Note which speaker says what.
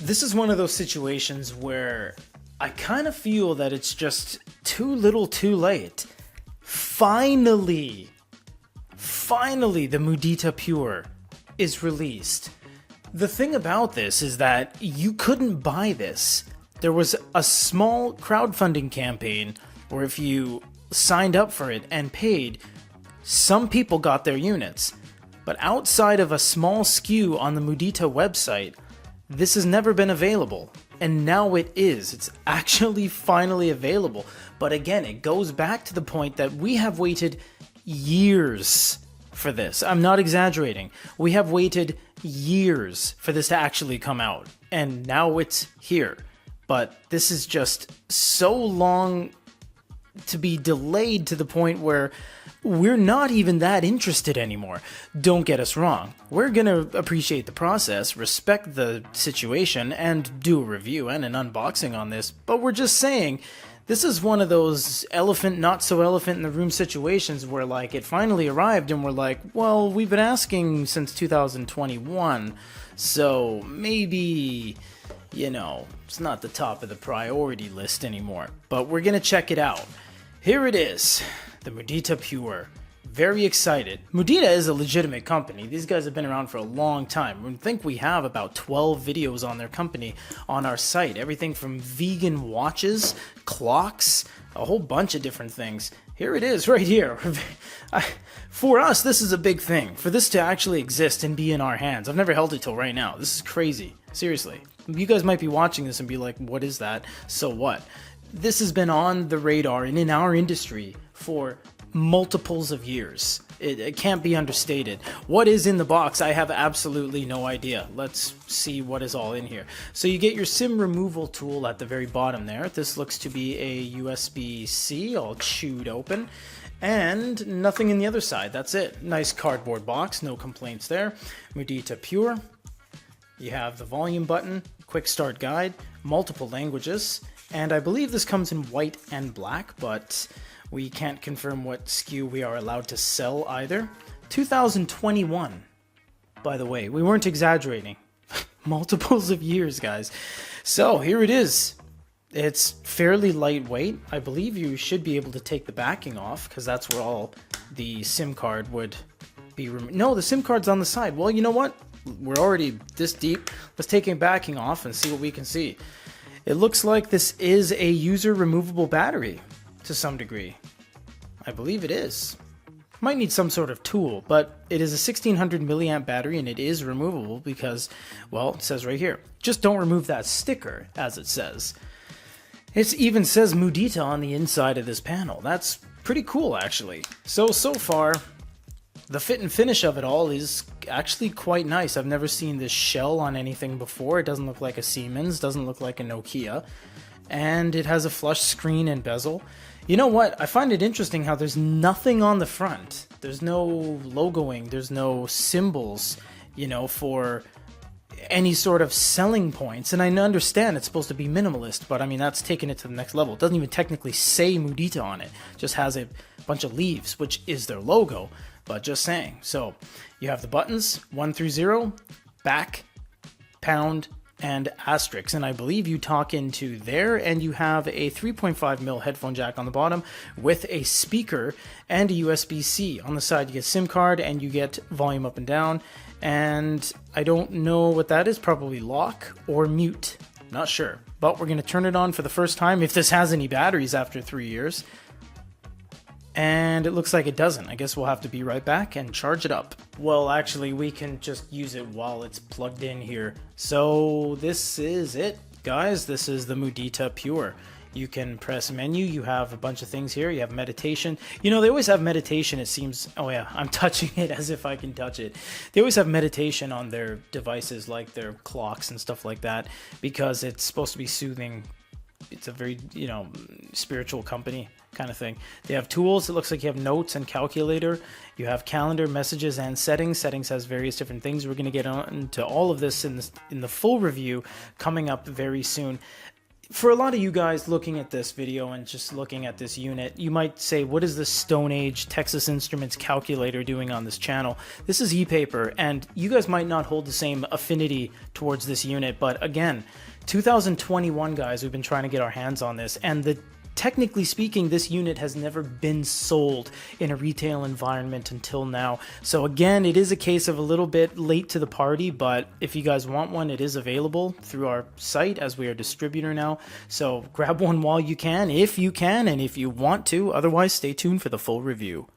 Speaker 1: This is one of those situations where I kind of feel that it's just too little too late. Finally, the Mudita Pure is released. The thing about this is that you couldn't buy this. There was a small crowdfunding campaign where if you signed up for it and paid, some people got their units. But outside of a small SKU on the Mudita website, this has never been available. And now it is. It's actually finally available. But again, it goes back to the point that we have waited years for this. I'm not exaggerating. We have waited years for this to actually come out. And now it's here. But this is just so long to be delayed to the point where we're not even that interested anymore. Don't get us wrong. We're going to appreciate the process, respect the situation, and do a review and an unboxing on this. But we're just saying, this is one of those elephant, not so elephant in the room situations where like it finally arrived and we're like, well, we've been asking since 2021, so maybe, you know, it's not the top of the priority list anymore. But we're going to check it out. Here it is, the Mudita Pure. Very excited. Mudita is a legitimate company. These guys have been around for a long time. I think we have about 12 videos on their company on our site. Everything from vegan watches, clocks, a whole bunch of different things. Here it is right here. For us, this is a big thing. For this to actually exist and be in our hands. I've never held it till right now. This is crazy. Seriously. You guys might be watching this and be like, what is that? So what? This has been on the radar and in our industry for multiples of years. It can't be understated. What is in the box? I have absolutely no idea. Let's see what is all in here. So you get your SIM removal tool at the very bottom there. This looks to be a USB-C all chewed open. And nothing in the other side. That's it. Nice cardboard box. No complaints there. Mudita Pure. You have the volume button, quick start guide, multiple languages. And I believe this comes in white and black, but we can't confirm what SKU we are allowed to sell either. 2021, by the way. We weren't exaggerating. Multiples of years, guys. So here it is. It's fairly lightweight. I believe you should be able to take the backing off because that's where all the SIM card would be. No, the SIM card's on the side. Well, you know what? We're already this deep. Let's take the backing off and see what we can see. It looks like this is a user removable battery to some degree. I believe it is. Might need some sort of tool, but it is a 1600 milliamp battery and it is removable because, well, it says right here. Just don't remove that sticker, as it says. It even says Mudita on the inside of this panel. That's pretty cool, actually. So far, the fit and finish of it all is actually quite nice. I've never seen this shell on anything before. It doesn't look like a Siemens, doesn't look like a Nokia. And it has a flush screen and bezel. You know what? I find it interesting how there's nothing on the front. There's no logoing, there's no symbols, you know, for any sort of selling points. And I understand it's supposed to be minimalist, but I mean, that's taking it to the next level. It doesn't even technically say Mudita on it. It just has a bunch of leaves, which is their logo. But just saying. So you have the buttons 1 through 0, back, pound, and asterisk. And I believe you talk into there, and you have a 3.5mm headphone jack on the bottom with a speaker and a USB-C. On the side, you get SIM card and you get volume up and down. And I don't know what that is. Probably lock or mute. Not sure. But we're going to turn it on for the first time if this has any batteries after 3 years. And it looks like it doesn't. I guess we'll have to be right back and charge it up. Well, actually, we can just use it while it's plugged in here. So this is it, guys. This is the Mudita Pure. You can press menu. You have a bunch of things here. You have meditation. You know, they always have meditation, it seems. Oh, yeah, I'm touching it as if I can touch it. They always have meditation on their devices, like their clocks and stuff like that, because it's supposed to be soothing. It's a very, you know, spiritual company kind of thing. They have tools. It looks like you have notes and calculator. You have calendar, messages, and settings. Settings has various different things. We're going to get on to all of this in the full review coming up very soon. For a lot of you guys looking at this video and just looking at this unit, you might say, what is this Stone Age Texas Instruments calculator doing on this channel? This is e-paper, and you guys might not hold the same affinity towards this unit, but again, 2021 guys, we've been trying to get our hands on this, and technically speaking, this unit has never been sold in a retail environment until now. So again, it is a case of a little bit late to the party, but if you guys want one, it is available through our site as we are a distributor now. So grab one while you can, if you can, and if you want to. Otherwise, stay tuned for the full review.